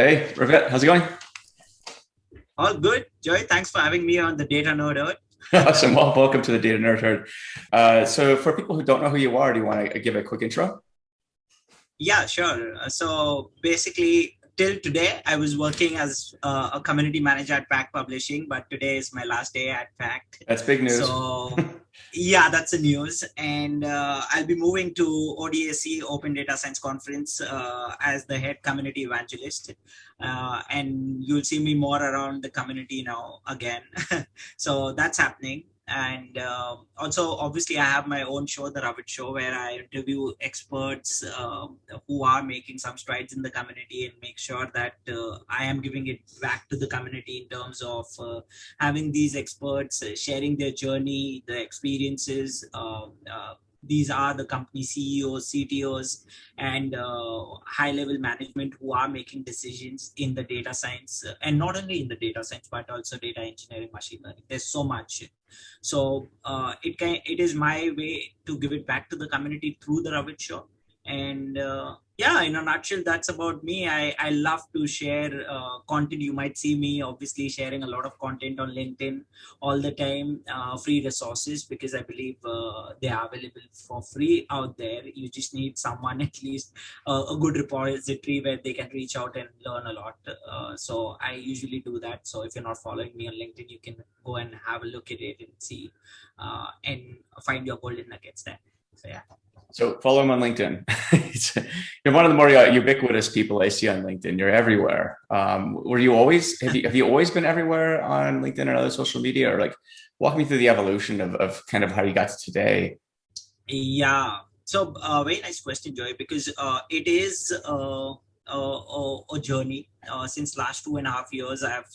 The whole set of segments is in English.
Hey, Ravit, how's it going? All good, Joy. Thanks for having me on the Data Node Earth. Awesome. Well, welcome to the Data Nerd Herd. So, for people who don't know who you are, do you want to give a quick intro? Yeah, sure. So basically, till today, I was working as a community manager at Pact Publishing, but today is my last day at Pact. That's big news. So yeah, that's the news. And I'll be moving to ODSC Open Data Science Conference as the head community evangelist. And you'll see me more around the community now again. So that's happening. And also, obviously, I have my own show, the Ravit Show, where I interview experts who are making some strides in the community and make sure that I am giving it back to the community in terms of having these experts sharing their journey, the experiences. These are the company CEOs, CTOs, and high level management who are making decisions in the data science, and not only in the data science, but also data engineering, machine learning. There's so much. So it is my way to give it back to the community through the Ravit Show. And yeah, in a nutshell, that's about me. I love to share content. You might see me obviously sharing a lot of content on LinkedIn all the time, free resources, because I believe they are available for free out there. You just need someone, at least a good repository where they can reach out and learn a lot. So I usually do that. So if you're not following me on LinkedIn, you can go and have a look at it and see and find your golden nuggets there. So yeah. So, follow him on LinkedIn. You're one of the more ubiquitous people I see on LinkedIn. You're everywhere. Were you always have you always been everywhere on LinkedIn and other social media, or like walk me through the evolution of kind of how you got to today? Yeah. So, very nice question, Joy, because it is a journey. Since last 2.5 years, I've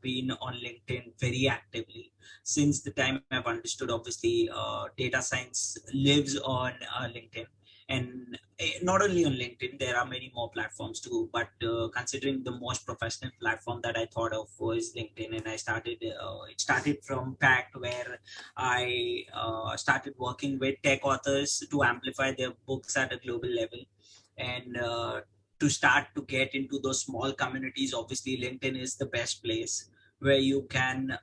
been on LinkedIn very actively. Since the time I've understood, obviously, data science lives on LinkedIn. And not only on LinkedIn, there are many more platforms too. But considering the most professional platform that I thought of was LinkedIn, and I started. It started from Pact, where I started working with tech authors to amplify their books at a global level. And to start to get into those small communities, obviously, LinkedIn is the best place where you can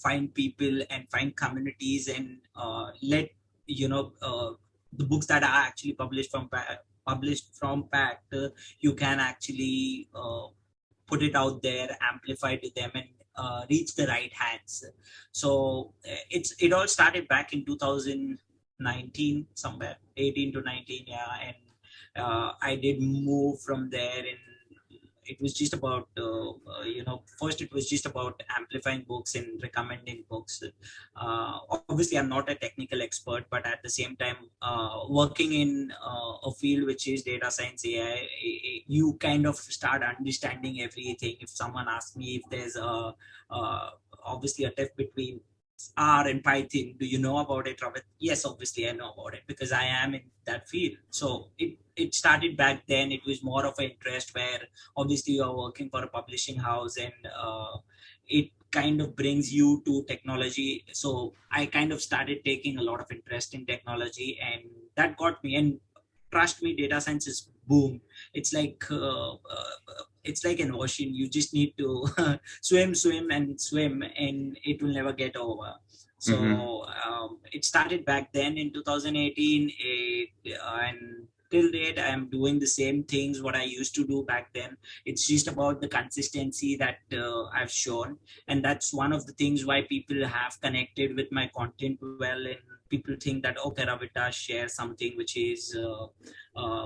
find people and find communities and let you know the books that are actually published from Pact. You can actually put it out there, amplify to them, and reach the right hands. So it all started back in 2019, somewhere 18 to 19, yeah. And I did move from there, and it was just about first it was just about amplifying books and recommending books. Obviously, I'm not a technical expert, but at the same time, working in a field which is data science, AI, you kind of start understanding everything. If someone asks me if there's a obviously a diff between R and Python, do you know about it, Robert? Yes, obviously I know about it because I am in that field. So it started back then. It was more of an interest where obviously you're working for a publishing house, and it kind of brings you to technology. So I kind of started taking a lot of interest in technology, and that got me. And trust me, data science is boom. It's like it's like an ocean. You just need to swim and swim, and it will never get over. Hmm. So it started back then in 2018, and till date I am doing the same things what I used to do back then. It's just about the consistency that I've shown, and that's one of the things why people have connected with my content well. And people think that, okay, Ravita share something which is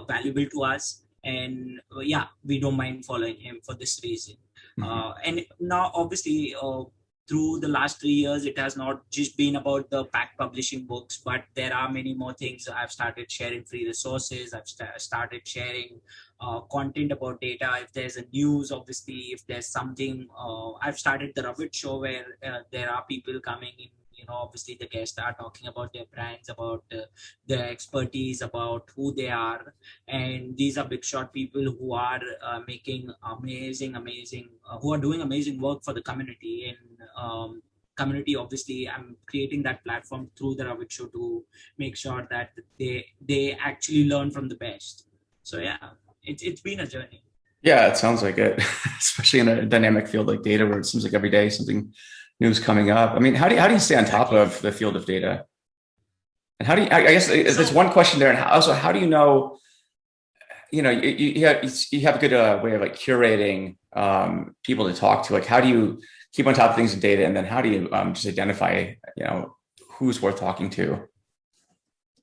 valuable to us, and yeah, we don't mind following him for this reason. Hmm. And now obviously through the last 3 years, it has not just been about the pack publishing books, but there are many more things. I've started sharing free resources. I've started sharing content about data. If there's a news, obviously, if there's something, I've started the Ravit Show, where there are people coming in. Obviously, the guests are talking about their brands, about their expertise, about who they are. And these are big shot people who are making amazing, who are doing amazing work for the community. And community, obviously, I'm creating that platform through the Ravit Show to make sure that they actually learn from the best. So yeah, it's been a journey. Yeah, it sounds like it, especially in a dynamic field like data, where it seems like every day something new is coming up. I mean, how do you stay on top Exactly. of the field of data? And how do you? I guess there's So one question there, and also how do you know? You have a good way of like curating people to talk to. Like, how do you keep on top of things in data, and then how do you just identify who's worth talking to?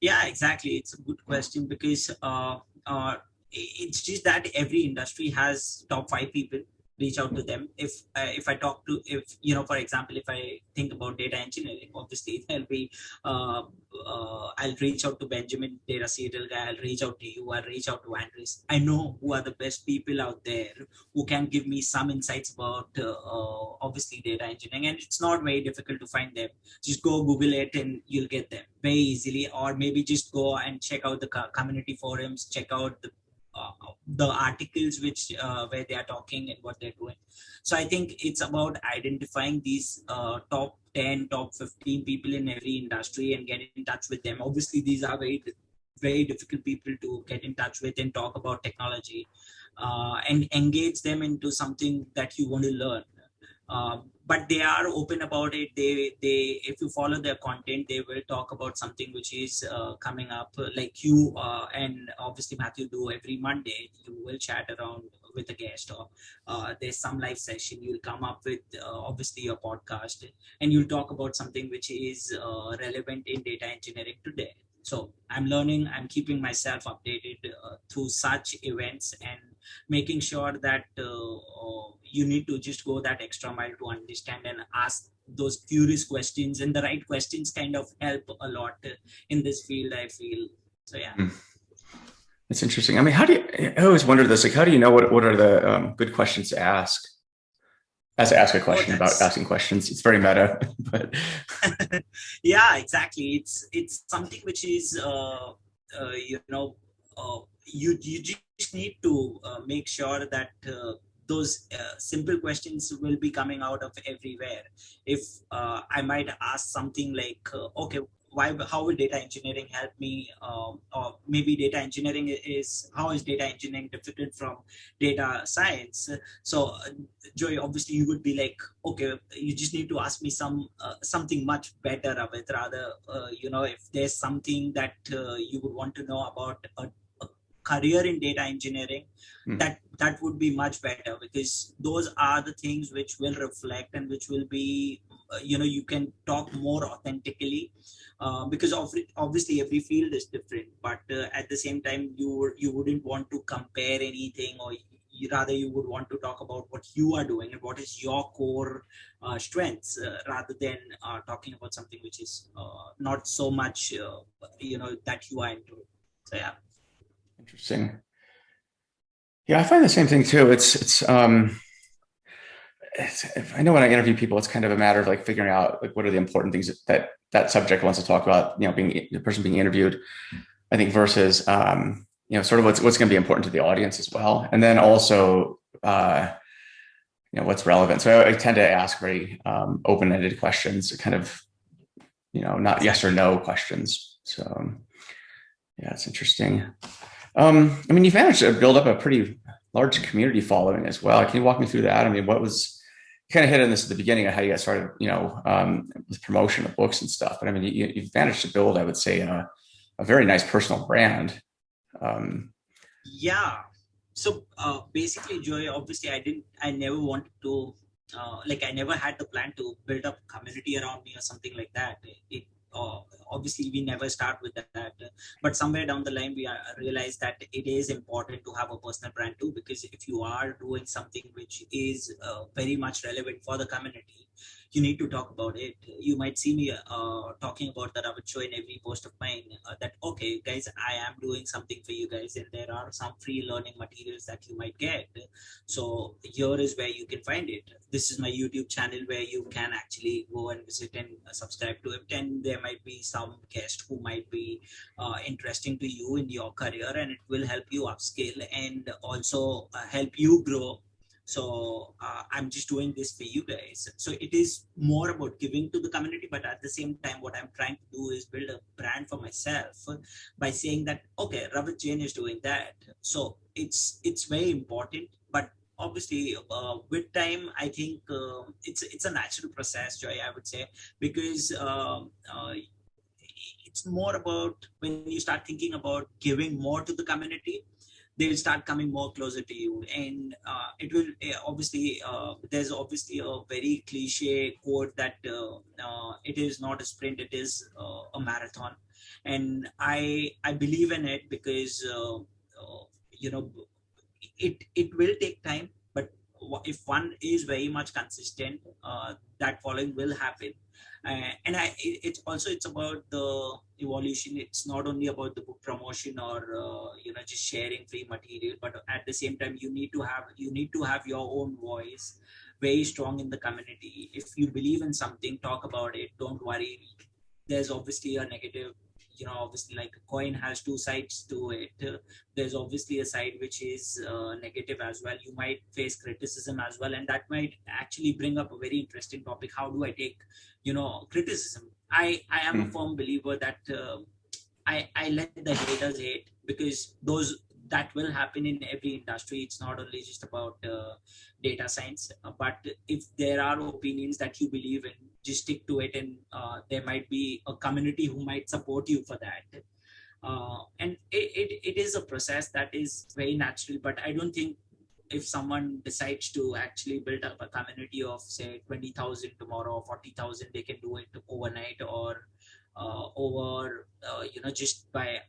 yeah, exactly. It's a good question because it's just that every industry has top five people. Reach out to them. If I talk to, if for example, if I think about data engineering, obviously there'll be I'll reach out to Benjamin, data serial guy. I'll reach out to you. I'll reach out to Andres. I know who are the best people out there who can give me some insights about obviously data engineering, and it's not very difficult to find them. Just go Google it and you'll get them very easily, or maybe just go and check out the community forums, check out the articles which where they are talking and what they're doing. So I think it's about identifying these top 10, top 15 people in every industry and get in touch with them. Obviously these are very difficult people to get in touch with and talk about technology, and engage them into something that you want to learn. But they are open about it. They if you follow their content, they will talk about something which is coming up, like you and obviously Matthew do every Monday. You will chat around with a guest, or there's some live session. You'll come up with obviously your podcast, and you'll talk about something which is relevant in data engineering today. So I'm learning, I'm keeping myself updated through such events, and making sure that you need to just go that extra mile to understand and ask those curious questions, and the right questions kind of help a lot in this field, I feel. So yeah. Hmm. It's interesting. I mean, how do you? I always wonder this. Like, how do you know what are the good questions to ask? As to ask a Oh, question about that's asking questions. It's very meta, but yeah, exactly. It's something which is you just need to make sure that those simple questions will be coming out of everywhere. If I might ask something like, okay, why, how will data engineering help me, or maybe data engineering is, how is data engineering different from data science? So Joy, obviously you would be like, okay, you just need to ask me something much better of it, rather if there's something that you would want to know about a career in data engineering, hmm. that would be much better, because those are the things which will reflect and which will be you can talk more authentically, because obviously every field is different, but at the same time you wouldn't want to compare anything, or rather you would want to talk about what you are doing and what is your core strengths, rather than talking about something which is not so much that you are into. So yeah. Interesting. Yeah, I find the same thing too. It's I know when I interview people, it's kind of a matter of like figuring out like what are the important things that subject wants to talk about. Being the person being interviewed, I think, versus sort of what's going to be important to the audience as well, and then also what's relevant. So I tend to ask very open-ended questions, kind of not yes or Exactly. no questions. So yeah, it's interesting. I mean, you've managed to build up a pretty large community following as well. Can you walk me through that? I mean, what was you kind of hit on this at the beginning of how you got started, with promotion of books and stuff. But I mean, you've managed to build, I would say, a very nice personal brand. Um, Yeah. So basically, Joy, obviously I never wanted to, like, I never had the plan to build up community around me or something like that. It obviously we never start with that, but somewhere down the line we realized that it is important to have a personal brand too, because if you are doing something which is very much relevant for the community, you need to talk about it. You might see me talking about the Ravit Show in every post of mine. That okay, guys, I am doing something for you guys, and there are some free learning materials that you might get. So here is where you can find it. This is my YouTube channel where you can actually go and visit and subscribe to it, and there might be some guest who might be interesting to you in your career, and it will help you upskill and also help you grow. So I'm just doing this for you guys. So it is more about giving to the community, but at the same time what I'm trying to do is build a brand for myself by saying that okay, Ravit Jain is doing that, so it's very important. obviously, with time, I think it's a natural process, Joy, I would say, because it's more about when you start thinking about giving more to the community, they'll start coming more closer to you, and it will obviously there's obviously a very cliche quote that it is not a sprint, it is a marathon, and I believe in it because you know it will take time, but if one is very much consistent, that following will happen. And it's also it's about the evolution. It's not only about the book promotion or just sharing free material, but at the same time you need to have your own voice very strong in the community. If you believe in something, talk about it, don't worry. There's obviously a negative, obviously, like a coin has two sides to it. There's obviously a side which is negative as well. You might face criticism as well, and that might actually bring up a very interesting topic. How do I take criticism? I am a firm believer that I let the haters hate, because those that will happen in every industry. It's not only just about data science, but if there are opinions that you believe in, just stick to it, and there might be a community who might support you for that. And it is a process that is very natural, but I don't think if someone decides to actually build up a community of say 20,000 tomorrow or 40,000, they can do it overnight, or over just by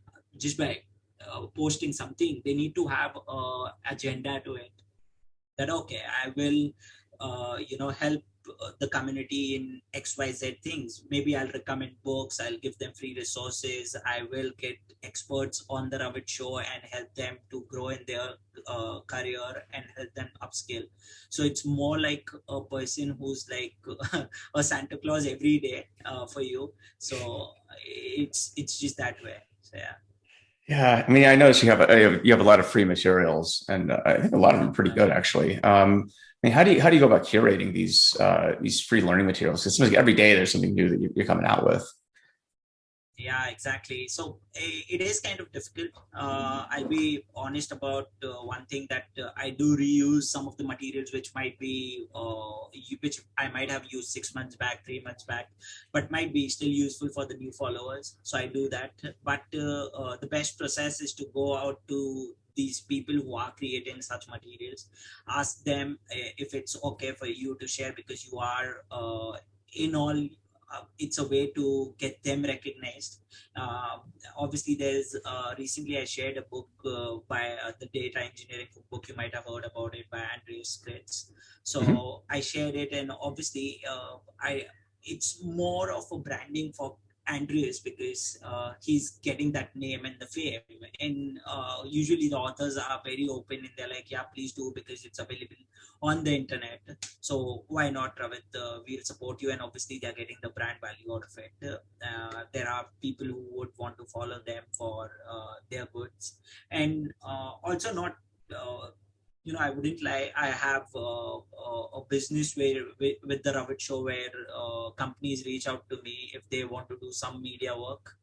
posting something. They need to have a agenda to it, that okay, I will help the community in XYZ things. Maybe I'll recommend books, I'll give them free resources, I will get experts on the Ravit Show and help them to grow in their career and help them upskill. So it's more like a person who's like a Santa Claus every day for you. So it's just that way. So yeah. Yeah, I mean, I noticed you have a lot of free materials, and I think a lot of them are pretty good, actually. I mean, how do you go about curating these free learning materials? It seems like every day there's something new that you're coming out with. Yeah, exactly. So it is kind of difficult. I'll be honest about one thing, that I do reuse some of the materials which might be which I might have used 6 months back, 3 months back, but might be still useful for the new followers. So I do that. But the best process is to go out to these people who are creating such materials, ask them if it's okay for you to share, because you are in all it's a way to get them recognized. Uh, Obviously, there's recently I shared a book by the data engineering book. You might have heard about it, by Andreas Kritz. Mhm. So I shared it, and obviously, I it's more of a branding for Andreas, because he's getting that name and the fame. And usually the authors are very open, and they're like, yeah, please do, because it's available on the internet. So why not, Ravit? We'll support you, and obviously they're getting the brand value out of it. There are people who would want to follow them for their goods, and also not. I wouldn't lie. I have a business where with the Ravit Show, where companies reach out to me if they want to do some media work,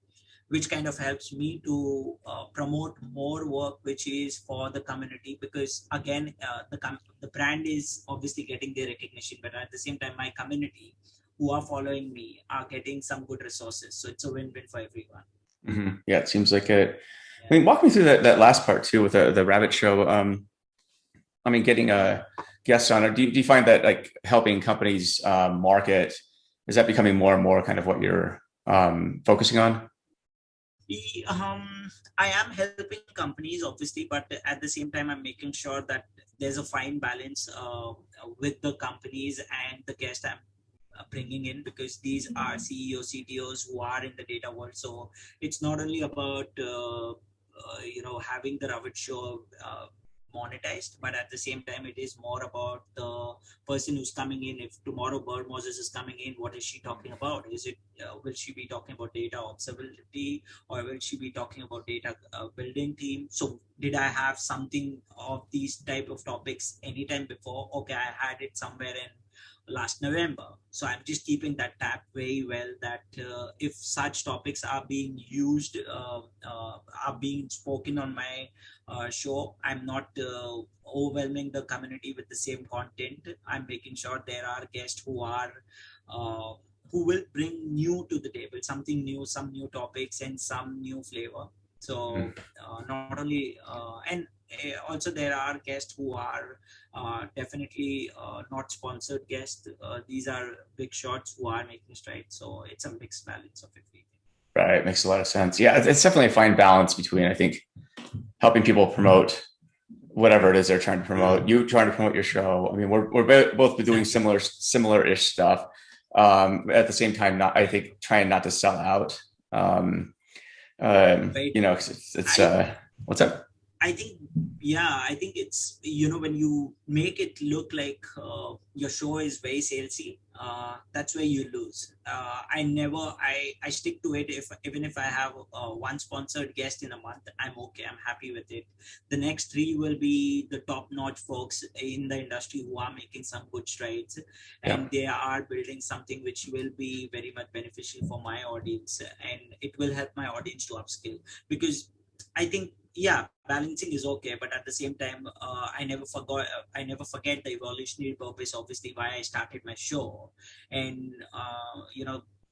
which kind of helps me to promote more work which is for the community, because again the brand is obviously getting their recognition, but at the same time my community who are following me are getting some good resources, so it's a win-win for everyone. Yeah, it seems like it. I Yeah. mean, walk me through that last part too with the Rabbit Show. I mean, getting a guest on it. Do you find that like helping companies market, is that becoming more and more kind of what you're focusing on? I am helping companies, obviously, but at the same time, I'm making sure that there's a fine balance with the companies and the guests I'm bringing in, because these are CEOs, CTOs who are in the data world. So it's not only about having the Ravit Show monetized, but at the same time, it is more about the person who's coming in. If tomorrow Bird Moses is coming in, what is she talking about? Is it will she be talking about data observability, or will she be talking about data building team? So did I have something of these type of topics anytime before? Okay, I had it somewhere in last November. So I'm just keeping that tab very well, that if such topics are being are being spoken on my show, I'm not overwhelming the community with the same content. I'm making sure there are guests who are uh, who will bring new to the table, something new, some new topics and some new flavor. So not only and also there are guests who are definitely not sponsored guests. These are big shots who are making strides. So it's a mixed balance of everything. Right. Makes a lot of sense. Yeah, it's definitely a fine balance between, I think, helping people promote whatever it is they're trying to promote. You trying to promote your show. I mean, we're both doing similar-ish stuff. At the same time, not, I think, trying not to sell out. Right. You know, it's what's up? I think, yeah, I think it's, when you make it look like your show is very salesy, that's where you lose. I stick to it. Even if I have one sponsored guest in a month, I'm okay. I'm happy with it. The next three will be the top notch folks in the industry who are making some good strides, and they are building something which will be very much beneficial for my audience, and it will help my audience to upskill. Because I think, yeah, balancing is okay, but at the same time, I never forget the evolutionary purpose, obviously why I started my show. And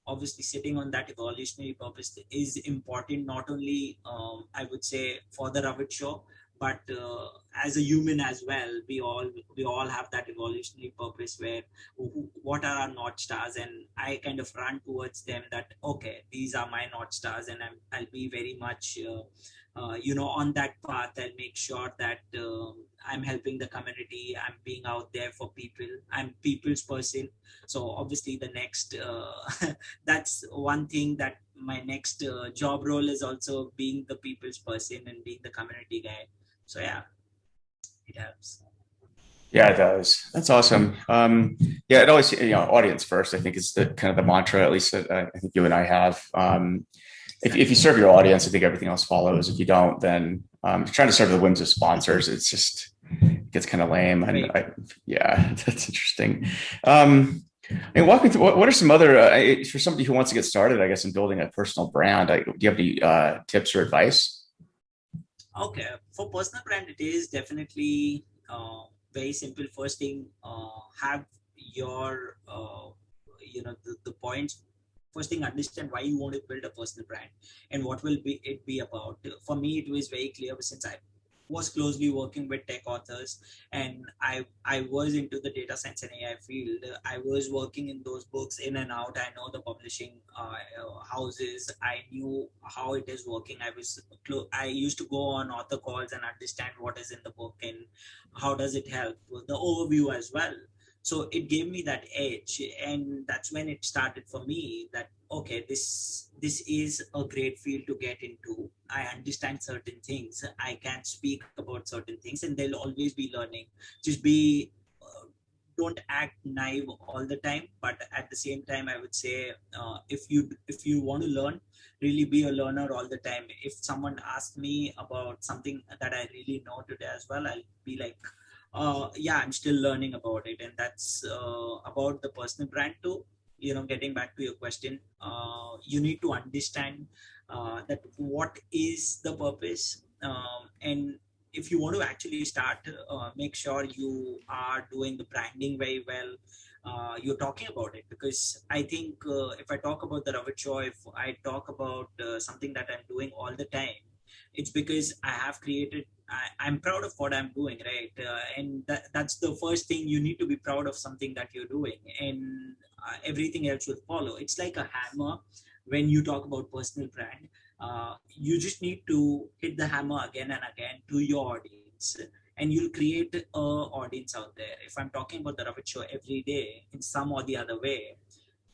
obviously sitting on that evolutionary purpose is important, not only I would say for the Ravit Show, but as a human as well. We all have that evolutionary purpose where what are our north stars, and I kind of run towards them, that okay, these are my north stars, and I'll be very much on that path. I'll make sure that I'm helping the community. I'm being out there for people. I'm people's person. So obviously the next, that's one thing, that my next job role is also being the people's person and being the community guy. So yeah, it helps. Yeah, it does. That's awesome. Yeah, it always, audience first, I think is the kind of the mantra, at least that I think you and I have. If you serve your audience, I think everything else follows. If you don't, then trying to serve the whims of sponsors, it gets kind of lame. And yeah, that's interesting. And walk me through, what are some other, for somebody who wants to get started, I guess, in building a personal brand, do you have any tips or advice? Okay, for personal brand, it is definitely very simple. First thing, have your the points. First thing, understand why you want to build a personal brand and what will be about. For me, it was very clear since I was closely working with tech authors, and I was into the data science and AI field. I was working in those books in and out. I know the publishing houses. I knew how it is working. I used to go on author calls and understand what is in the book and how does it help, the overview as well. So it gave me that edge, and that's when it started for me that okay, this is a great field to get into. I understand certain things, I can speak about certain things, and there'll always be learning. Just be don't act naive all the time, but at the same time, I would say if you want to learn, really be a learner all the time. If someone asks me about something that I really know today as well, I'll be like, yeah, I'm still learning about it. And that's about the personal brand too. Getting back to your question, you need to understand that what is the purpose, and if you want to actually start, make sure you are doing the branding very well. You're talking about it, because I think if I talk about the Ravit Show, if I talk about something that I'm doing all the time, it's because I have created. I'm proud of what I'm doing, right? And that's the first thing. You need to be proud of something that you're doing, and everything else will follow. It's like a hammer. When you talk about personal brand, you just need to hit the hammer again and again to your audience, and you'll create a audience out there. If I'm talking about the Ravit Show every day in some or the other way,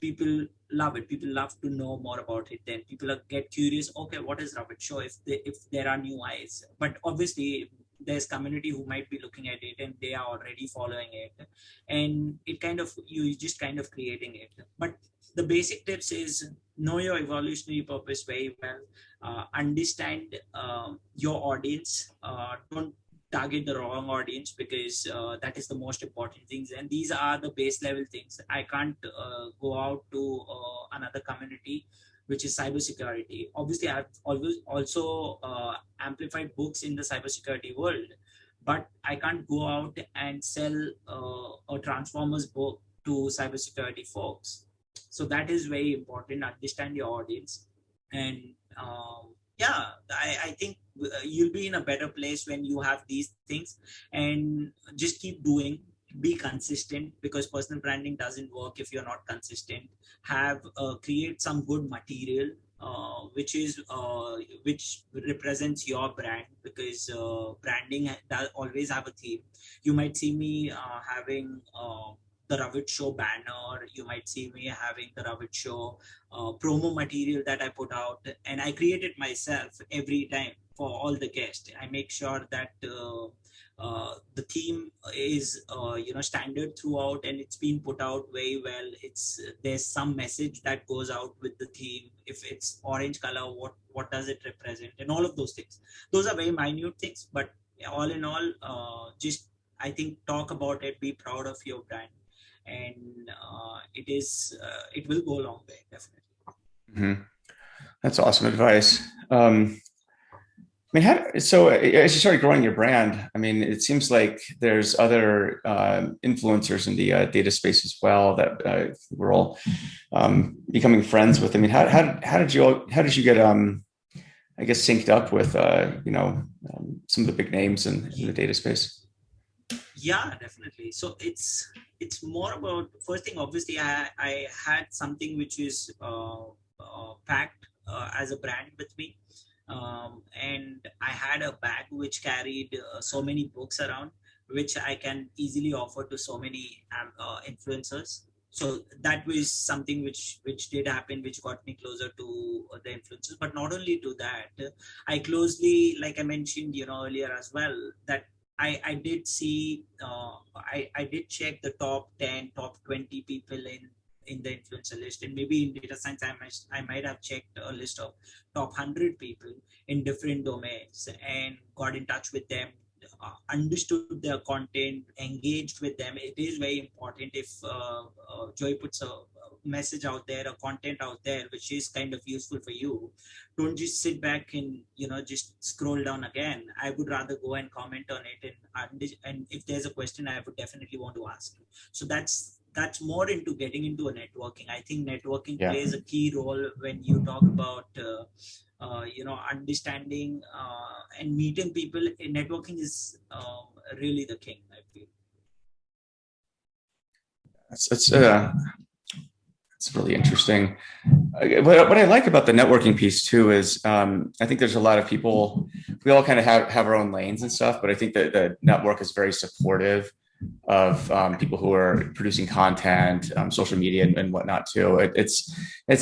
people love it. People love to know more about it. Then people get curious. Okay, what is Ravit Show? If there are new eyes, but obviously there's community who might be looking at it and they are already following it, and it kind of you just kind of creating it. But the basic tips is know your evolutionary purpose very well. Understand your audience. Don't target the wrong audience, because that is the most important things, and these are the base level things. I can't go out to another community which is cybersecurity. Obviously, I've always also amplified books in the cybersecurity world, but I can't go out and sell a Transformers book to cybersecurity folks. So that is very important. Understand your audience, and yeah, I think you'll be in a better place when you have these things, and just keep doing. Be consistent, because personal branding doesn't work if you're not consistent. Have create some good material which represents your brand, because branding does always have a theme. You might see me having the Ravit Show banner. You might see me having the Ravit Show promo material that I put out, and I create it myself every time for all the guests. I make sure that the theme is standard throughout, and it's been put out very well. It's There's some message that goes out with the theme. If it's orange color, what does it represent, and all of those things. Those are very minute things, but all in all, just I think talk about it, be proud of your brand, and it will go a long way, definitely. Mm-hmm. That's awesome advice. I mean, so as you started growing your brand, I mean, it seems like there's other influencers in the data space as well that we're all becoming friends with. I mean, how did you get I guess synced up with some of the big names in the data space? Yeah, definitely. So it's more about, first thing, obviously I had something which is packed as a brand with me, and I had a bag which carried so many books around, which I can easily offer to so many influencers. So that was something which did happen, which got me closer to the influencers. But not only to that, I closely, like I mentioned, earlier as well, that I did see, I did check the top 10, top 20 people in the influencer list, and maybe in data science I might have checked a list of top 100 people in different domains, and got in touch with them, understood their content, engaged with them. It is very important. If Joy puts a message out there, a content out there which is kind of useful for you, don't just sit back and just scroll down again. I would rather go and comment on it, and if there's a question, I would definitely want to ask. So that's more into getting into a networking. I think networking Yeah. plays a key role when you talk about understanding and meeting people. Networking is really the king, I feel. It's really interesting. What I like about the networking piece too is I think there's a lot of people, we all kind of have our own lanes and stuff, but I think that the network is very supportive of people who are producing content, social media and whatnot too. It's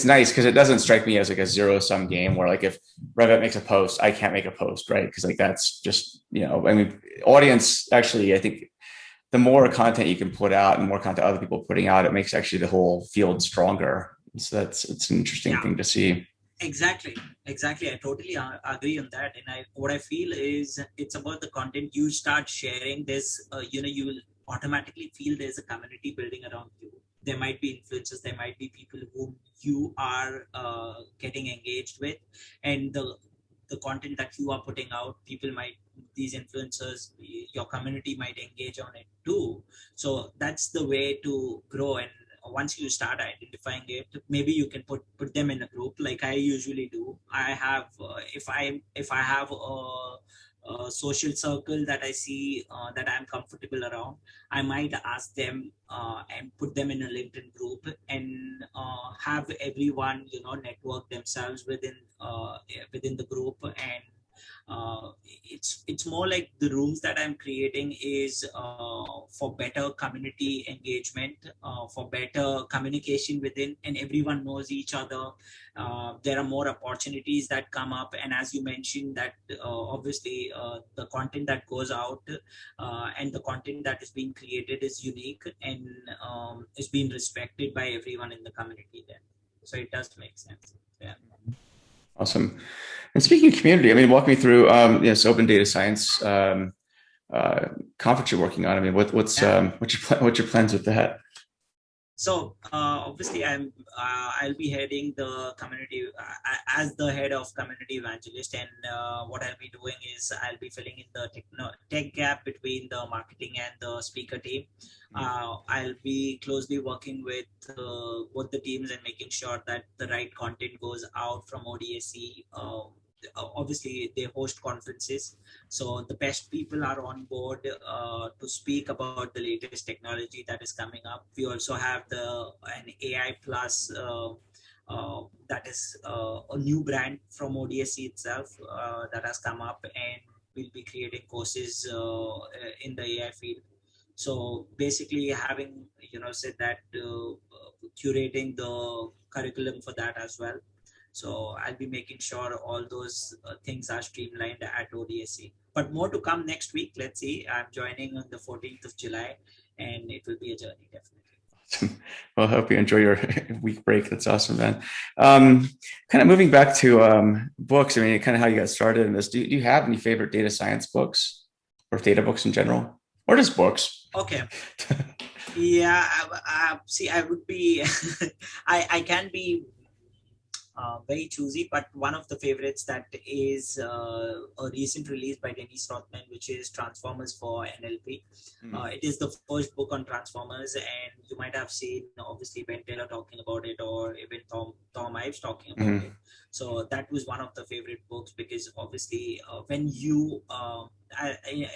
nice because it doesn't strike me as like a zero sum game where like if Revit makes a post, I can't make a post, right? Because like that's just, I mean, audience actually, I think the more content you can put out and more content other people are putting out, it makes actually the whole field stronger. So it's an interesting thing to see. Exactly. I totally agree on that. And what I feel is it's about the content you start sharing. There's, you will automatically feel there's a community building around you. There might be influencers, there might be people whom you are getting engaged with, and the content that you are putting out, these influencers, your community might engage on it too. So that's the way to grow. And once you start identifying it, maybe you can put them in a group like I usually do. I have if I have a social circle that I see that I'm comfortable around, I might ask them and put them in a LinkedIn group, and have everyone network themselves within the group. And it's more like the rooms that I'm creating is for better community engagement, for better communication within, and everyone knows each other. There are more opportunities that come up, and as you mentioned that obviously the content that goes out and the content that is being created is unique, and is being respected by everyone in the community then. So it does make sense. Yeah. Awesome. And speaking of community, I mean, walk me through this open data science conference you're working on. I mean, what's your plans with that? So obviously, I'll be heading the community as the head of community evangelist, and what I'll be doing is I'll be filling in the tech gap between the marketing and the speaker team. I'll be closely working with both the teams and making sure that the right content goes out from ODSC. Obviously, they host conferences, so the best people are on board to speak about the latest technology that is coming up. We also have an AI plus that is a new brand from ODSC itself that has come up, and we'll be creating courses in the AI field. So basically, having said that, curating the curriculum for that as well. So I'll be making sure all those things are streamlined at ODSC. But more to come next week. Let's see. I'm joining on the 14th of July, and it will be a journey, definitely. Well, I hope you enjoy your week break. That's awesome, man. Kind of moving back to books. I mean, kind of how you got started in this. Do you have any favorite data science books or data books in general, or just books? Okay. Yeah. See, I would be. I can be very choosy, but one of the favorites that is a recent release by Dennis Rothman, which is Transformers for NLP. It is the first book on Transformers, and you might have seen obviously Ben Taylor talking about it, or even Tom Ives talking about it. So that was one of the favorite books, because obviously when you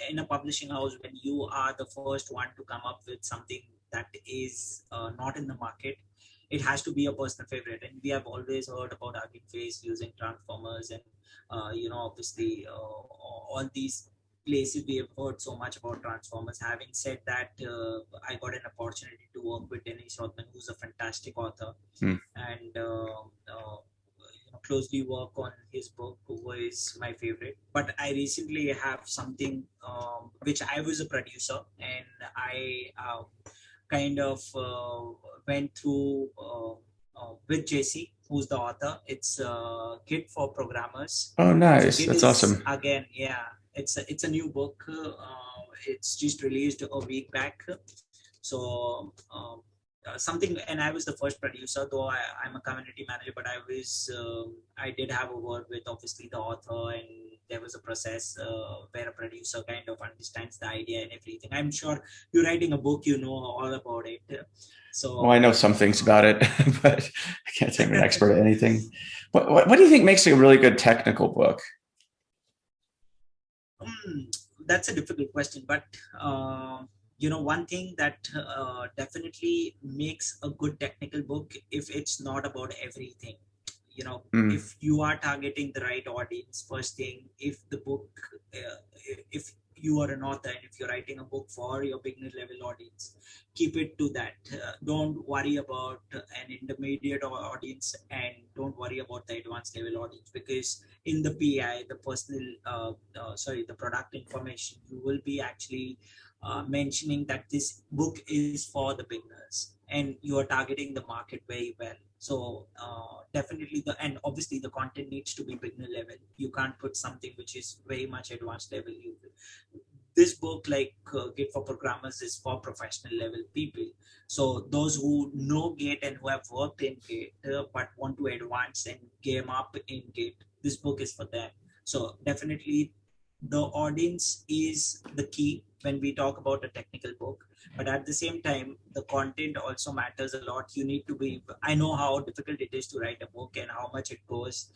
in a publishing house, when you are the first one to come up with something that is not in the market, it has to be a personal favorite. And we have always heard about Hugging Face using Transformers, and obviously all these places we have heard so much about Transformers. Having said that, I got an opportunity to work with Dennis Rothman, who's a fantastic author, and closely work on his book, was my favorite. But I recently have something which I was a producer, and I kind of went through with JC, who's the author. It's Kit for Programmers. Oh, nice. So That's awesome. Again, yeah, it's a new book. It's just released a week back. So something, and I was the first producer, though I'm a community manager, but I did have a word with obviously the author, and there was a process where a producer kind of understands the idea and everything. I'm sure you're writing a book, you know all about it. So well, I know some things about it, but I can't say I'm an expert at anything. What do you think makes a really good technical book? That's a difficult question, but one thing that definitely makes a good technical book, if it's not about everything, if you are targeting the right audience. First thing, if the book if you are an author and if you're writing a book for your beginner level audience, keep it to that. Don't worry about an intermediate audience, and don't worry about the advanced level audience, because in the PI, the product information, you will be actually mentioning that this book is for the beginners, and you are targeting the market very well. So definitely, and obviously the content needs to be beginner level. You can't put something which is very much advanced level. This book, like Git for Programmers, is for professional level people. So those who know Git and who have worked in Git but want to advance and game up in Git, this book is for them. So definitely the audience is the key when we talk about a technical book. But at the same time, the content also matters a lot. You need to be, I know how difficult it is to write a book and how much it goes,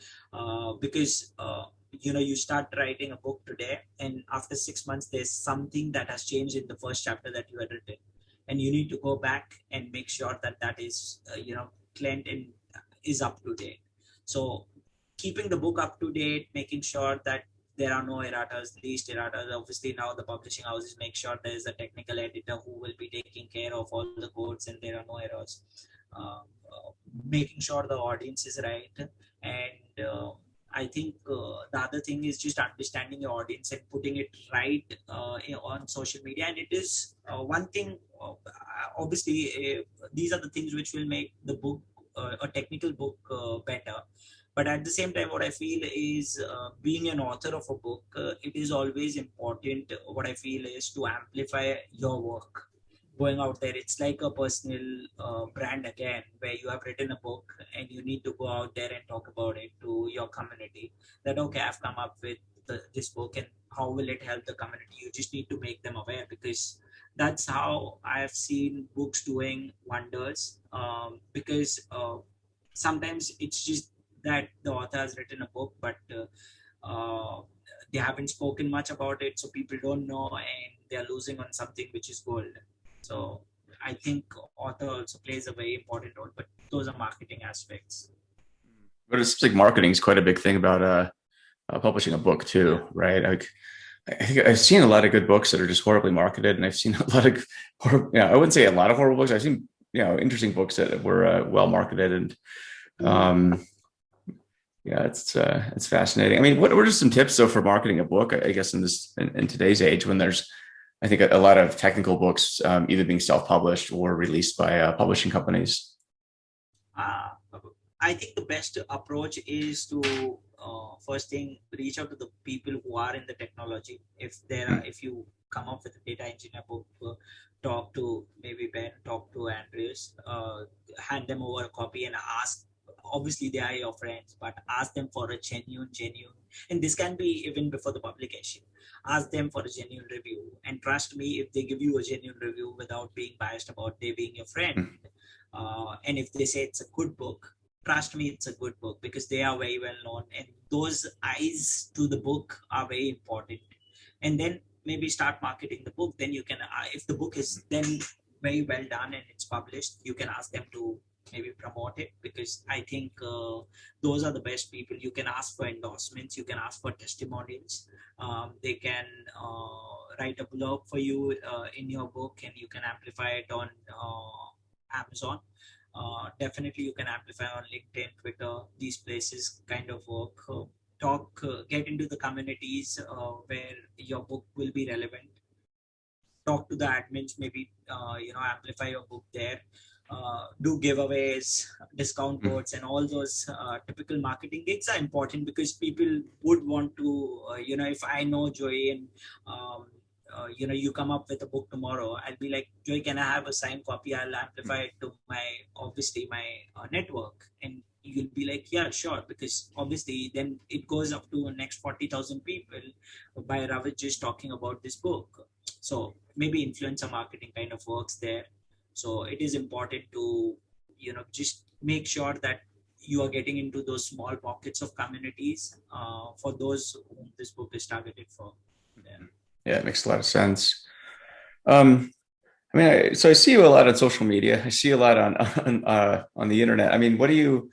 because you start writing a book today, and after 6 months there's something that has changed in the first chapter that you had written, and you need to go back and make sure that that is cleaned and is up to date. So keeping the book up to date, making sure that there are no erratas, least erratas. Obviously, now the publishing houses make sure there is a technical editor who will be taking care of all the codes and there are no errors. Making sure the audience is right. And I think the other thing is just understanding your audience and putting it right on social media. And it is one thing, obviously, these are the things which will make the book, a technical book, better. But at the same time, what I feel is being an author of a book, it is always important. What I feel is to amplify your work. going out there. It's like a personal brand again, where you have written a book and you need to go out there and talk about it to your community. That okay, I've come up with this book, and how will it help the community? You just need to make them aware, because that's how I've seen books doing wonders. Because sometimes it's just that the author has written a book, but they haven't spoken much about it, so people don't know, and they're losing on something which is gold. So I think author also plays a very important role, but those are marketing aspects. But it's like marketing is quite a big thing about publishing a book too, right? Like I think I've seen a lot of good books that are just horribly marketed, and I've seen a lot of, I wouldn't say a lot of horrible books. I've seen, interesting books that were well marketed, and um, yeah, it's fascinating. I mean, what are some tips though for marketing a book? I guess in today's age, when there's, I think a lot of technical books either being self-published or released by publishing companies. Uh, I think the best approach is to first thing reach out to the people who are in the technology. If you come up with a data engineer book, talk to maybe Ben, talk to Andreas, hand them over a copy and ask. Obviously, they are your friends, but ask them for a genuine, and this can be even before the publication. Ask them for a genuine review, and trust me, if they give you a genuine review without being biased about they being your friend, and if they say it's a good book, trust me, it's a good book, because they are very well known, and those eyes to the book are very important. And then maybe start marketing the book. Then you can, if the book is then very well done and it's published, you can ask them to maybe promote it, because I think those are the best people. You can ask for endorsements, you can ask for testimonials. They can write a blog for you in your book, and you can amplify it on Amazon. Definitely you can amplify on LinkedIn, Twitter. These places kind of work. Get into the communities where your book will be relevant. Talk to the admins, maybe amplify your book there. Do giveaways, discount codes, and all those typical marketing gigs are important, because people would want to, if I know Joey, and you come up with a book tomorrow, I'll be like, Joey, can I have a signed copy? I'll amplify it to my network. And you'll be like, yeah, sure, because obviously then it goes up to the next 40,000 people by Ravit just talking about this book. So maybe influencer marketing kind of works there. So it is important to, just make sure that you are getting into those small pockets of communities for those whom this book is targeted for. Yeah, it makes a lot of sense. I mean, so I see you a lot on social media. I see you a lot on the internet. I mean, what do you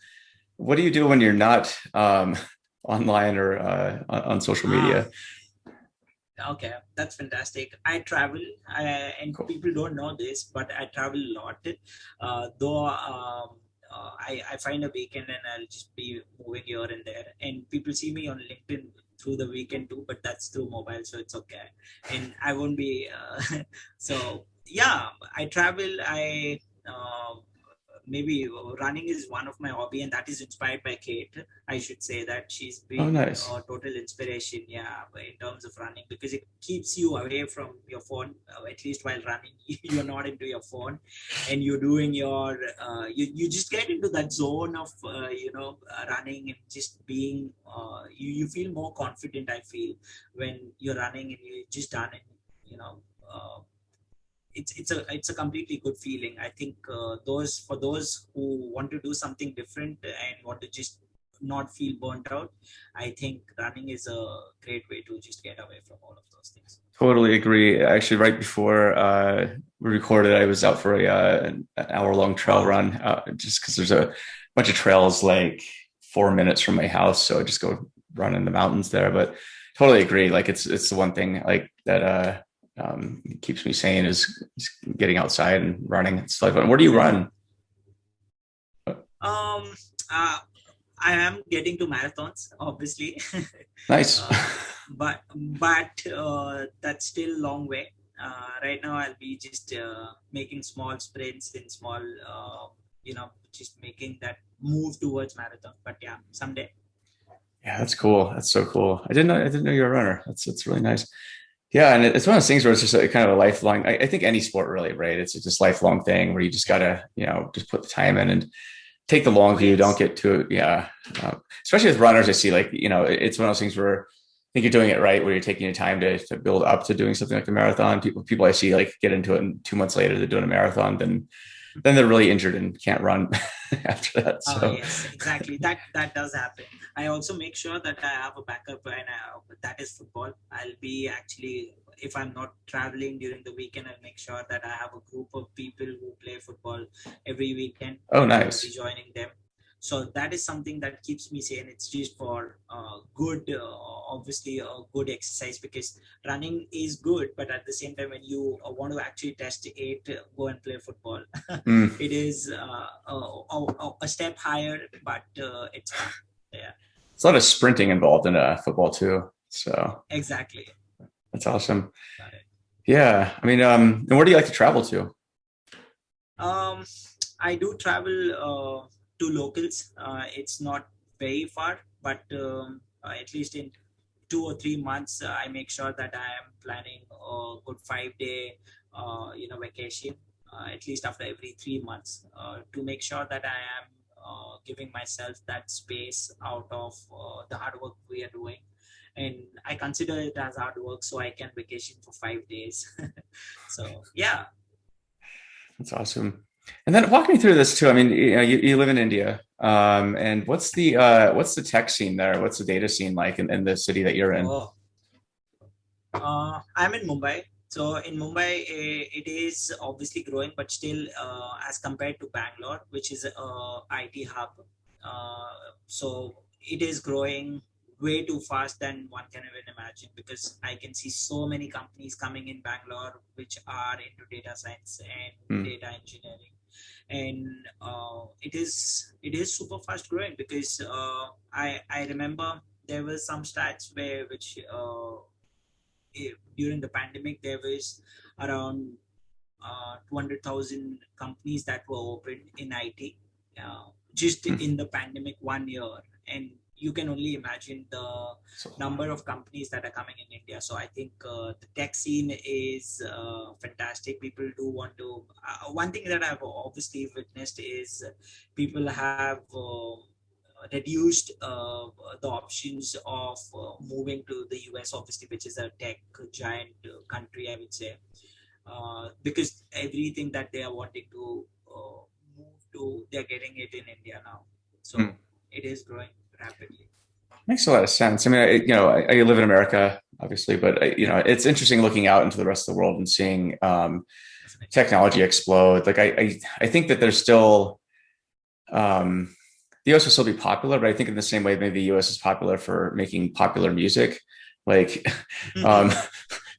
do when you're not online or on social media? Okay, that's fantastic. I travel, and Cool. people don't know this, but I travel a lot. Though I find a weekend and I'll just be moving here and there, and people see me on LinkedIn through the weekend too, but that's through mobile, so it's okay. And I won't be. So yeah, I travel. I maybe running is one of my hobby, and that is inspired by Kate. I should say that she's Oh, been nice. a total inspiration, yeah, in terms of running, because it keeps you away from your phone. At least while running, you're not into your phone, and you're doing your you just get into that zone of running, and just being you feel more confident, I feel, when you're running and you just done it, you know uh, it's a completely good feeling. I think those who want to do something different and want to just not feel burnt out, I think running is a great way to just get away from all of those things. Totally agree. Actually, right before we recorded, I was out for an hour-long trail Wow. run, just because there's a bunch of trails like 4 minutes from my house, so I just go run in the mountains there. But totally agree. Like it's the one thing like that keeps me sane is getting outside and running. It's like, where do you run? um uh, I am getting to marathons, obviously. Nice. uh, but that's still a long way. Right now I'll be just making small sprints in small just making that move towards marathon, but yeah, someday. Yeah, that's cool. That's so cool. I didn't know you were a runner. That's really nice. Yeah, and it's one of those things where it's just a kind of a lifelong. I think any sport really, right? It's just lifelong thing where you just gotta, just put the time in and take the long Oh view. Don't yes. get too, yeah. Especially with runners, I see like, it's one of those things where I think you're doing it right, where you're taking your time to build up to doing something like a marathon. People I see like get into it and 2 months later they're doing a marathon, then they're really injured and can't run after that. So, Yes, exactly. That does happen. I also make sure that I have a backup, and that is football. I'll be actually, if I'm not traveling during the weekend, I'll make sure that I have a group of people who play football every weekend, oh, and I'll be nice. joining them. So that is something that keeps me sane. It's just for good, obviously a good exercise, because running is good, but at the same time, when you want to actually test it, go and play football. Mm. It is a step higher, but it's fun. Yeah, There's a lot of sprinting involved in football too. So exactly. that's awesome. Got it. Yeah. I mean, and where do you like to travel to? Um, I do travel to locals. It's not very far, but at least in 2 or 3 months, I make sure that I am planning a good 5 day, vacation, at least after every 3 months, to make sure that I am giving myself that space out of the hard work we are doing. And I consider it as hard work, so I can vacation for 5 days. So yeah. That's awesome. And then walk me through this too. I mean, you live in India, and what's the tech scene there? What's the data scene like in the city that you're in? Oh, I'm in Mumbai. So in Mumbai, it is obviously growing, but still, as compared to Bangalore, which is a IT hub, so it is growing way too fast than one can even imagine, because I can see so many companies coming in Bangalore which are into data science and Hmm. data engineering, and it is super fast growing, because I remember there were some stats which during the pandemic there was around 200,000 companies that were opened in IT, just Hmm. in the pandemic 1 year. And you can only imagine the So, number of companies that are coming in India. So I think the tech scene is fantastic. People do want to. One thing that I've obviously witnessed is people have reduced the options of moving to the US, obviously, which is a tech giant country, I would say, because everything that they are wanting to move to, they're getting it in India now. hmm. So it is growing rapidly. Makes a lot of sense. I mean, I live in America, obviously, but Yeah, it's interesting looking out into the rest of the world and seeing definitely. technology explode. Like I think that there's still um, the US will still be popular, but I think in the same way, maybe the US is popular for making popular music. Like, um,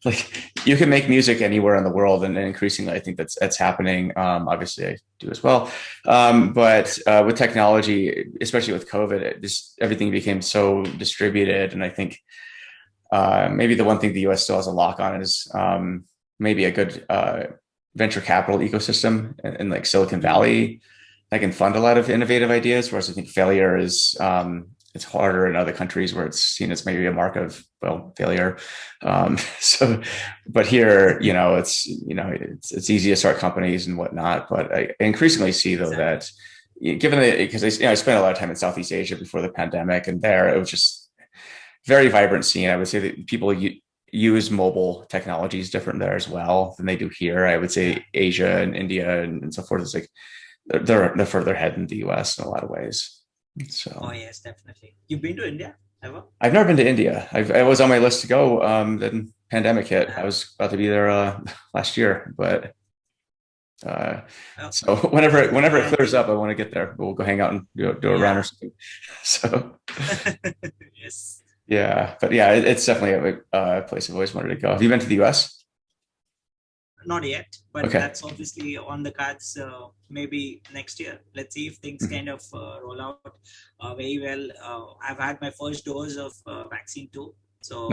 like you can make music anywhere in the world, and increasingly, I think that's happening. Obviously, I do as well. But with technology, especially with COVID, everything became so distributed, and I think maybe the one thing the US still has a lock on is maybe a good venture capital ecosystem in like Silicon Valley that can fund a lot of innovative ideas. Whereas I think failure is it's harder in other countries where it's seen as maybe a mark of failure. So, but here, it's easy to start companies and whatnot. But I increasingly see though Exactly. that given that because I spent a lot of time in Southeast Asia before the pandemic, and there it was just very vibrant scene. I would say that people use mobile technologies different there as well than they do here. I would Yeah. say Asia and India and so forth is like they're further ahead than the US in a lot of ways. Oh, So yes, definitely. You've been to India ever? I've never been to India. I was on my list to go. Then pandemic hit. I Uh, was about to be there last year, but uh, uh, so whenever it I clears think, up, I want to get there. We'll go hang out and do a run or yeah. something. So Yes. yeah, but yeah, it's definitely a place I've always wanted to go. Have you been to the US? Not yet, but Okay. that's obviously on the cards. Maybe next year. Let's see if things Mhm. kind of roll out very well. I've had my first dose of vaccine too.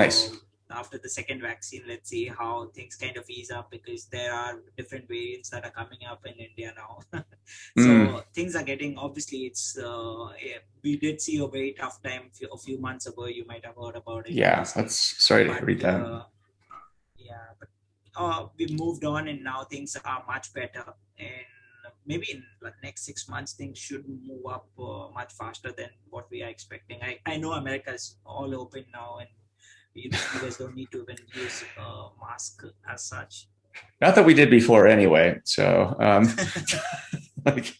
Nice. So after the second vaccine, let's see how things kind of ease up, because there are different variants that are coming up in India now. Mm, So things are getting, obviously, it's yeah, we did see a very tough time a few months ago. You might have heard about it yeah, obviously, that's sorry to but read that. we moved on, and now things are much better. And maybe in the next 6 months, things should move up much faster than what we are expecting. I know America is all open now, and you guys don't need to even use mask as such. Not that we did before anyway. So, like,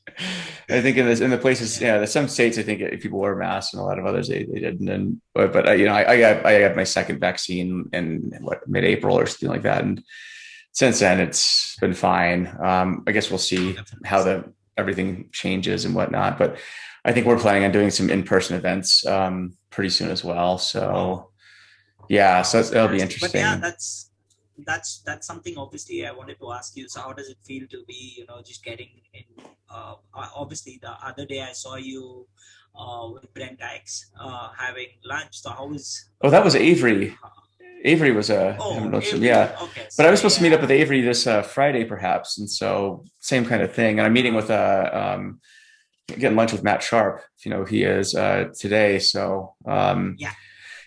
I think in the places, Yeah. yeah, there's some states I think people wear masks, and a lot of others they didn't. And but you know, I got my second vaccine in what mid-April or something like that, and since then it's been fine. I guess we'll see how everything changes and whatnot. But I think we're planning on doing some in-person events pretty soon as well. Oh, So yeah, so it'll be fantastic. But yeah, interesting. that's something obviously I wanted to ask you. So how does it feel to be, just getting in? Obviously, the other day I saw you with Brent Dykes having lunch. So how was? Oh, that was Avery. Avery was I haven't Oh, noticed him, Avery. yeah. Okay, But I was sorry. supposed to meet up Yeah. with Avery this Friday, perhaps, and so same kind of thing. And I'm meeting with getting lunch with Matt Sharp, if you know who he is, today. So Yeah.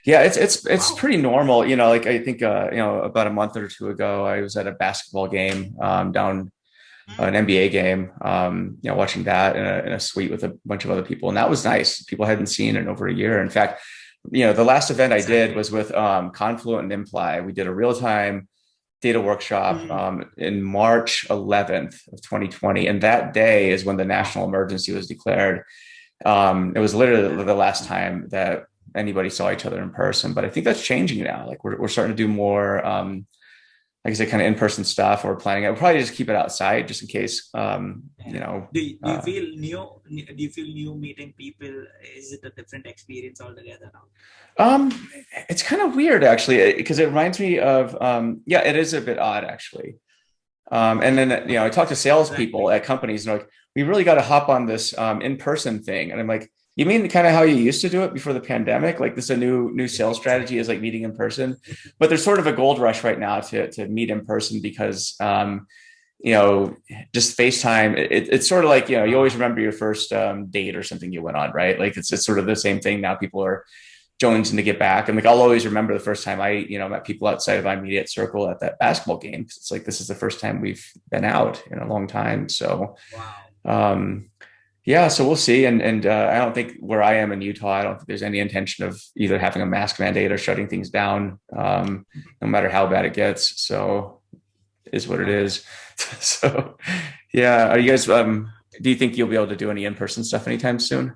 yeah, it's Wow. pretty normal. You know, like I think about a month or two ago, I was at a basketball game down Hmm. an NBA game, watching that in a suite with a bunch of other people, and that was nice. People I hadn't seen in over a year. In fact, the last event I did Exactly. was with Confluent and Imply. We did a real time data workshop Hmm. in March 11th of 2020, and that day is when the national emergency was declared. It was literally the last time that anybody saw each other in person, but I think that's changing now. Like we're starting to do more, like I said, kind of in-person stuff. We're planning. We'll probably just keep it outside just in case. Yeah. Do you feel new? Do you feel new meeting people? Is it a different experience altogether now? um, it's kind of weird actually because it reminds me of yeah, it is a bit odd actually. And then I talk to salespeople Exactly. at companies and like, we really got to hop on this in-person thing. And I'm like, you mean kind of how you used to do it before the pandemic? Like this is a new sales strategy is Exactly. like meeting in person. But there's sort of a gold rush right now to meet in person because you know, just FaceTime. It's sort of like, you always Ah, remember your first date or something you went on, right? Like it's sort of the same thing now. People are jonesing to get back. And like, I'll always remember the first time I, met people outside of my immediate circle at that basketball game. It's like, this is the first time we've been out in a long time. So, wow. um, yeah, so we'll see. And I don't think where I am in Utah, I don't think there's any intention of either having a mask mandate or shutting things down, no matter how bad it gets. So it is what it Okay. is. So yeah, are you guys, do you think you'll be able to do any in-person stuff anytime soon?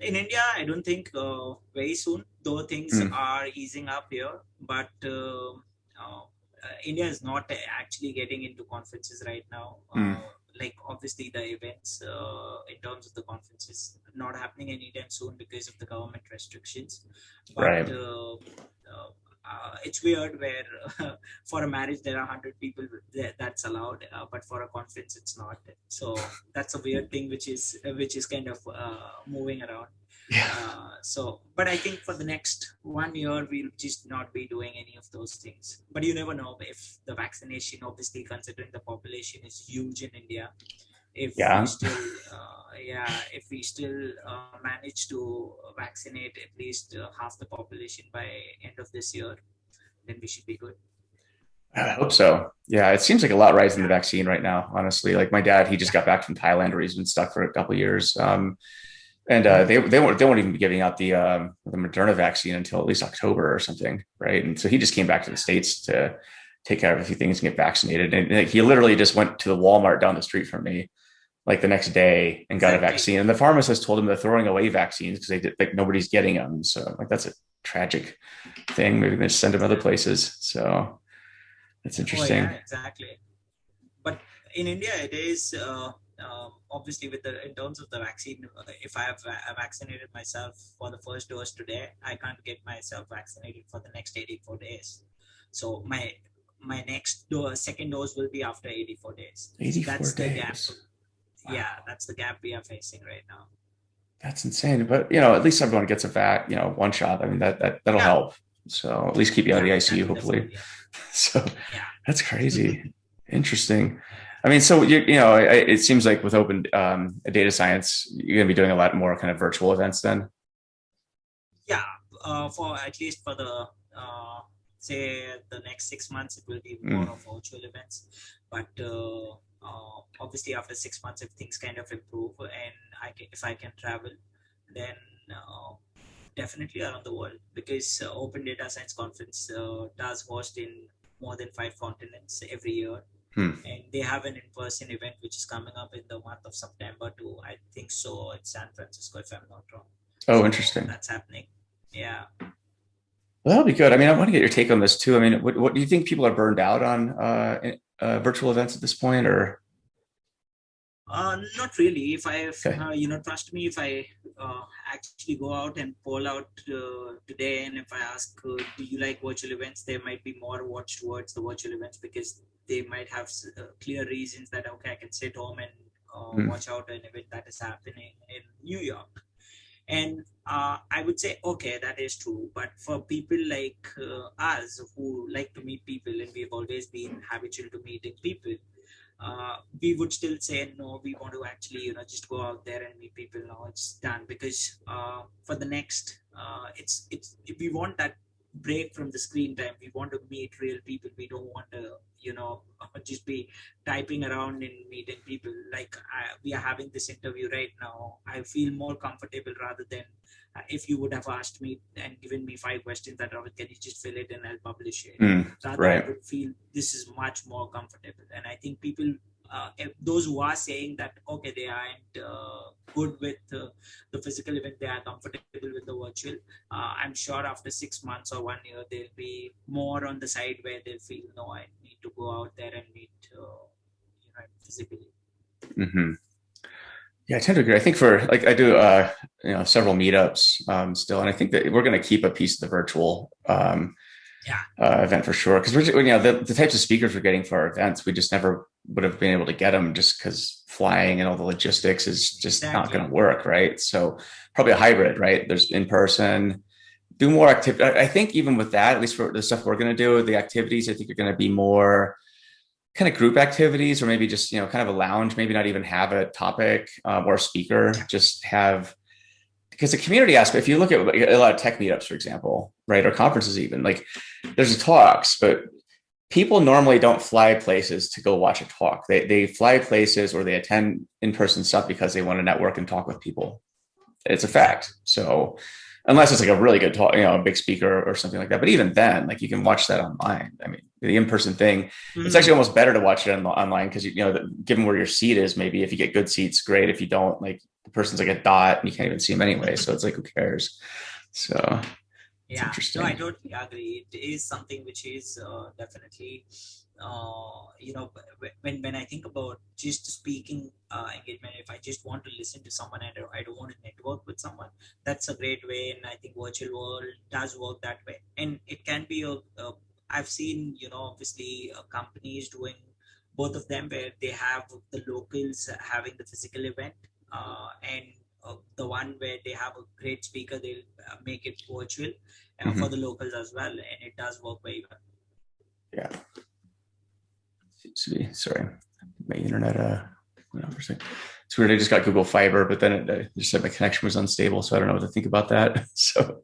In India, I don't think very soon, though things Hmm. are easing up here. But India is not actually getting into conferences right now. Hmm. Like obviously the events in terms of the conferences not happening anytime soon because of the government restrictions. But Right. it's weird where for a marriage there are 100 people that's allowed, but for a conference it's not. So that's a weird thing which is kind of moving around. Yeah. But I think for the next 1 year we'll just not be doing any of those things. But you never know if the vaccination, obviously considering the population is huge in India, if we Yeah. still if we still manage to vaccinate at least half the population by end of this year, then we should be good. I hope so. Yeah, it seems like a lot rising the Yeah. vaccine right now, honestly. Like my dad, he just Yeah. got back from Thailand where he's been stuck for a couple of years. And Mhm. they won't even be giving out the Moderna vaccine until at least October or something, right? And so he just came back to the Yeah. States to take care of a few things and get vaccinated. And like, he literally just went to the Walmart down the street from me like the next day and got a Exactly. vaccine. And the pharmacist told him they're throwing away vaccines because they did like nobody's getting them. So like that's a tragic thing. Maybe they just send them other places. So that's Oh yeah, interesting. exactly. But in India, it is obviously with the in terms of the vaccine. If I have vaccinated myself for the first dose today, I can't get myself vaccinated for the next 84 days. So my next second dose will be after 84 days. So 84 that's the gap. days. Wow. Yeah, that's the gap we are facing right now. That's insane. But at least everyone gets a one shot. I mean that'll Yeah, help. So at least keep you out of yeah, the that ICU, will hopefully. definitely help. So Yeah. that's crazy. Interesting. Yeah. I mean, so it seems like with open data science, you're gonna be doing a lot more kind of virtual events then. Yeah, for at least for the uh, say the next 6 months, it will be more of virtual events. But obviously, after 6 months, if things kind of improve and if I can travel, then definitely around the world, because Open Data Science Conference does host in more than 5 continents every year. And they have an in-person event which is coming up in the month of September too. I think so. It's San Francisco, if I'm not wrong. Oh, So interesting. that's happening. Yeah. Well, that'll be good. I mean, I want to get your take on this too. I mean, what do you think people are burned out on virtual events at this point, or? Not really. If I, Okay. trust me, if I actually go out and poll out today, and if I ask, do you like virtual events, there might be more watch towards the virtual events, because they might have clear reasons that, okay, I can sit home and watch out an event that is happening in New York. And I would say, okay, that is true. But for people like us who like to meet people, and we've always been habitual to meeting people, we would still say no, we want to actually just go out there and meet people. Now it's done, because for the next it's we want that break from the screen time. We want to meet real people. We don't want to just be typing around and meeting people. Like we are having this interview right now, I feel more comfortable, rather than if you would have asked me and given me 5 questions that, Ravit, can you just fill it and I'll publish it. Rather, Right. I would feel this is much more comfortable. And I think people, those who are saying that, okay, they aren't good with the physical event, they are comfortable with the virtual, I'm sure after 6 months or 1 year, they'll be more on the side where they feel, no, I need to go out there and meet physically. Yeah, I tend to agree. I think for like I do several meetups still, and I think that we're going to keep a piece of the virtual event for sure, because we're the types of speakers we're getting for our events, we just never would have been able to get them just because flying and all the logistics is just not going to work, right? So probably a hybrid, right? There's in person, do more activity. I think even with that, at least for the stuff we're going to do, the activities I think are going to be more kind of group activities, or maybe just kind of a lounge, maybe not even have a topic or a speaker, just have, because the community aspect, if you look at a lot of tech meetups, for example, right, or conferences, even like there's talks, but people normally don't fly places to go watch a talk. They fly places or they attend in-person stuff because they want to network and talk with people. It's a fact. So unless it's like a really good talk, a big speaker or something like that. But even then, like you can watch that online. I mean, the in-person thing, it's actually almost better to watch it online, because given where your seat is, maybe if you get good seats, great. If you don't, like the person's like a dot and you can't even see them anyway. So it's like, who cares? So it's interesting. No, I totally agree. It is something which is definitely, when I think about just speaking engagement, if I just want to listen to someone and I don't want to network with someone, that's a great way. And I think virtual world does work that way. And it can be I've seen, obviously companies doing both of them, where they have the locals having the physical event, and the one where they have a great speaker, they'll make it virtual for the locals as well, and it does work very well. Yeah. Sorry, my internet for a second. It's weird. I just got Google Fiber, but then it just said my connection was unstable, so I don't know what to think about that. So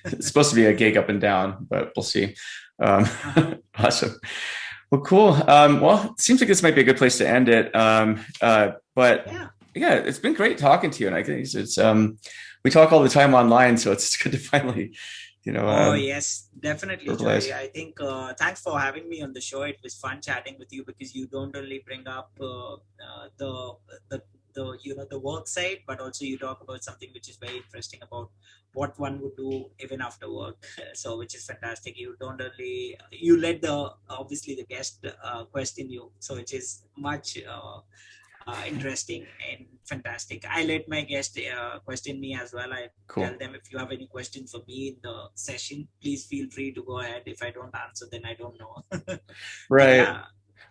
it's supposed to be a gig up and down, but we'll see. Awesome. Well, cool. Well, it seems like this might be a good place to end it. But yeah, it's been great talking to you, and I think it's we talk all the time online, so it's good to finally, yes, definitely, Joy. I think thanks for having me on the show. It was fun chatting with you, because you don't only bring up the work side, but also you talk about something which is very interesting about what one would do even after work. So which is fantastic. You don't only let obviously the guest question you, so which is much interesting and fantastic. I let my guest question me as well. I tell them, if you have any questions for me in the session, please feel free to go ahead. If I don't answer, then I don't know. Right.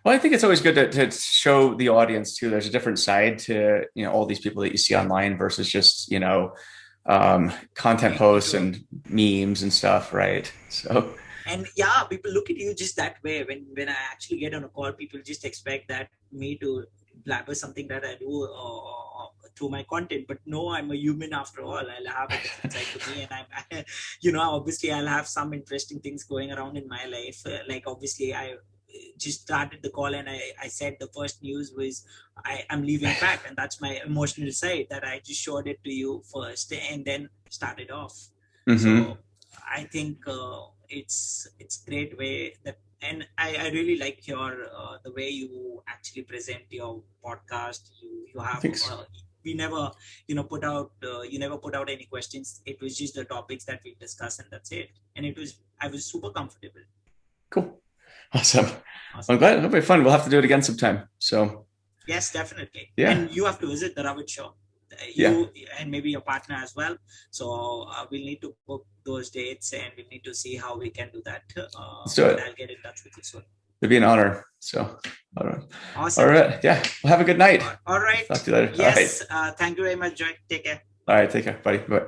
Well, I think it's always good to show the audience too. There's a different side to all these people that you see online versus just content posts and memes and stuff, right? So. And people look at you just that way. When I actually get on a call, people just expect that me to blabber something that I do through my content. But no, I'm a human after all. I'll have a different side to me, and obviously I'll have some interesting things going around in my life. Like obviously I just started the call and I said the first news was I'm leaving back, and that's my emotional side that I just showed it to you first and then started off. So I think it's great way that, and I really like your the way you actually present your podcast. You have we never put out you never put out any questions. It was just the topics that we discussed, and that's it. And I was super comfortable. Cool. Awesome. I'm glad. It'll be fun. We'll have to do it again sometime. So yes, definitely. Yeah. And you have to visit the Ravit Show. You and maybe your partner as well. So we'll need to book those dates, and we need to see how we can do that. Let's do it. I'll get in touch with you soon. It'd be an honor. So, all right. Awesome. All right. Yeah. Well, have a good night. All right. Talk to you later. Yes. Thank you very much, Joy. Take care. All right. Take care, buddy. Bye.